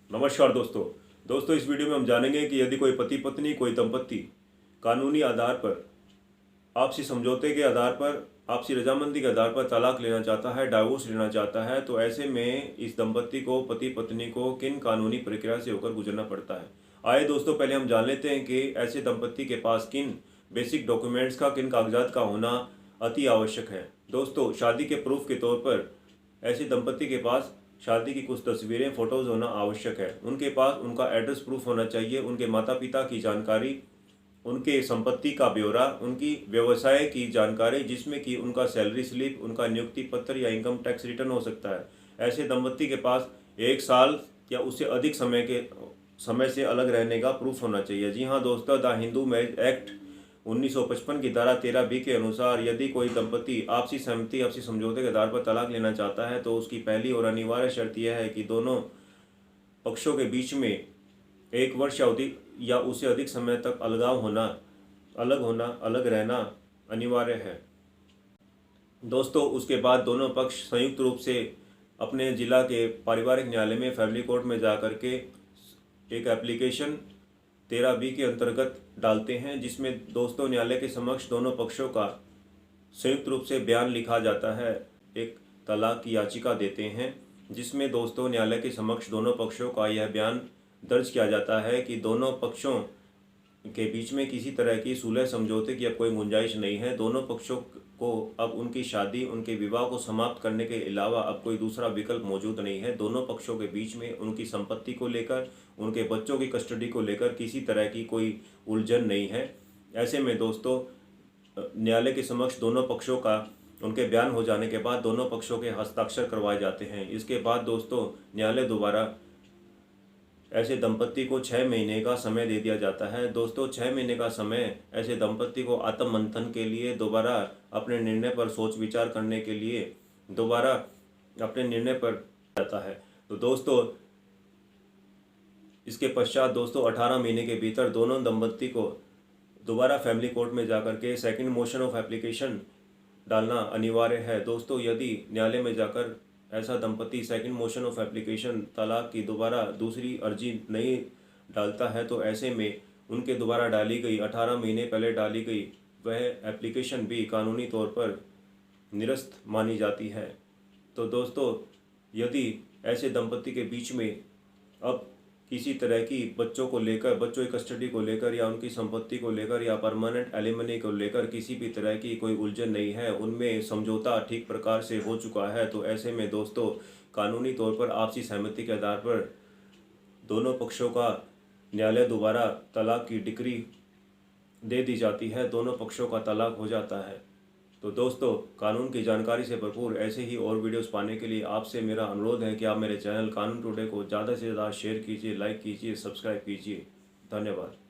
नमस्कार दोस्तों इस वीडियो में हम जानेंगे कि यदि कोई पति पत्नी कोई दंपति कानूनी आधार पर आपसी समझौते के आधार पर आपसी रजामंदी के आधार पर तलाक लेना चाहता है, डाइवोर्स लेना चाहता है, तो ऐसे में इस दंपति को पति पत्नी को किन कानूनी प्रक्रिया से होकर गुजरना पड़ता है। आइए दोस्तों पहले हम जान लेते हैं कि ऐसे दंपति के पास किन बेसिक डॉक्यूमेंट्स का, किन कागजात का होना अति आवश्यक है। दोस्तों शादी के प्रूफ के तौर पर ऐसे दंपति के पास शादी की कुछ तस्वीरें, फोटोज होना आवश्यक है। उनके पास उनका एड्रेस प्रूफ होना चाहिए, उनके माता पिता की जानकारी, उनके संपत्ति का ब्यौरा, उनकी व्यवसाय की जानकारी जिसमें कि उनका सैलरी स्लिप, उनका नियुक्ति पत्र या इनकम टैक्स रिटर्न हो सकता है। ऐसे दंपति के पास 1 साल या उससे अधिक समय से अलग रहने का प्रूफ होना चाहिए। जी हाँ दोस्तों, द हिंदू मैरिज एक्ट 1955 की धारा 13B के अनुसार यदि कोई दंपति आपसी सहमति, आपसी समझौते के आधार पर तलाक लेना चाहता है तो उसकी पहली और अनिवार्य शर्त यह है कि दोनों पक्षों के बीच में 1 वर्ष या उससे अधिक समय तक अलग रहना अनिवार्य है। दोस्तों उसके बाद दोनों पक्ष संयुक्त रूप से अपने जिला के पारिवारिक न्यायालय में, फैमिली कोर्ट में जा कर के एक एप्लीकेशन 13B के अंतर्गत डालते हैं, जिसमें दोस्तों न्यायालय के समक्ष दोनों पक्षों का संयुक्त रूप से बयान लिखा जाता है। एक तलाक की याचिका देते हैं जिसमें दोस्तों न्यायालय के समक्ष दोनों पक्षों का यह बयान दर्ज किया जाता है कि दोनों पक्षों के बीच में किसी तरह की सुलह समझौते की अब कोई गुंजाइश नहीं है। दोनों पक्षों को अब उनकी शादी, उनके विवाह को समाप्त करने के अलावा अब कोई दूसरा विकल्प मौजूद नहीं है। दोनों पक्षों के बीच में उनकी संपत्ति को लेकर, उनके बच्चों की कस्टडी को लेकर किसी तरह की कोई उलझन नहीं है। ऐसे में दोस्तों न्यायालय के समक्ष दोनों पक्षों का, उनके बयान हो जाने के बाद दोनों पक्षों के हस्ताक्षर करवाए जाते हैं। इसके बाद दोस्तों न्यायालय दोबारा ऐसे दंपति को 6 महीने का समय दे दिया जाता है। दोस्तों 6 महीने का समय ऐसे दंपति को आत्ममंथन के लिए, दोबारा अपने निर्णय पर सोच विचार करने के लिए, दोबारा अपने निर्णय पर जाता है। तो दोस्तों इसके पश्चात दोस्तों 18 महीने के भीतर दोनों दंपति को दोबारा फैमिली कोर्ट में जाकर के सेकंड मोशन ऑफ एप्लीकेशन डालना अनिवार्य है। दोस्तों यदि न्यायालय में जाकर ऐसा दंपति सेकंड मोशन ऑफ एप्लीकेशन, तलाक की दोबारा दूसरी अर्जी नहीं डालता है तो ऐसे में उनके द्वारा डाली गई 18 महीने पहले डाली गई वह एप्लीकेशन भी कानूनी तौर पर निरस्त मानी जाती है। तो दोस्तों यदि ऐसे दंपति के बीच में अब किसी तरह की बच्चों को लेकर, बच्चों की कस्टडी को लेकर या उनकी संपत्ति को लेकर या परमानेंट एलिमनी को लेकर किसी भी तरह की कोई उलझन नहीं है, उनमें समझौता ठीक प्रकार से हो चुका है, तो ऐसे में दोस्तों कानूनी तौर पर आपसी सहमति के आधार पर दोनों पक्षों का न्यायालय दोबारा तलाक की डिक्री दे दी जाती है, दोनों पक्षों का तलाक हो जाता है। तो दोस्तों कानून की जानकारी से भरपूर ऐसे ही और वीडियोस पाने के लिए आपसे मेरा अनुरोध है कि आप मेरे चैनल कानून टुडे को ज़्यादा से ज़्यादा शेयर कीजिए, लाइक कीजिए, सब्सक्राइब कीजिए। धन्यवाद।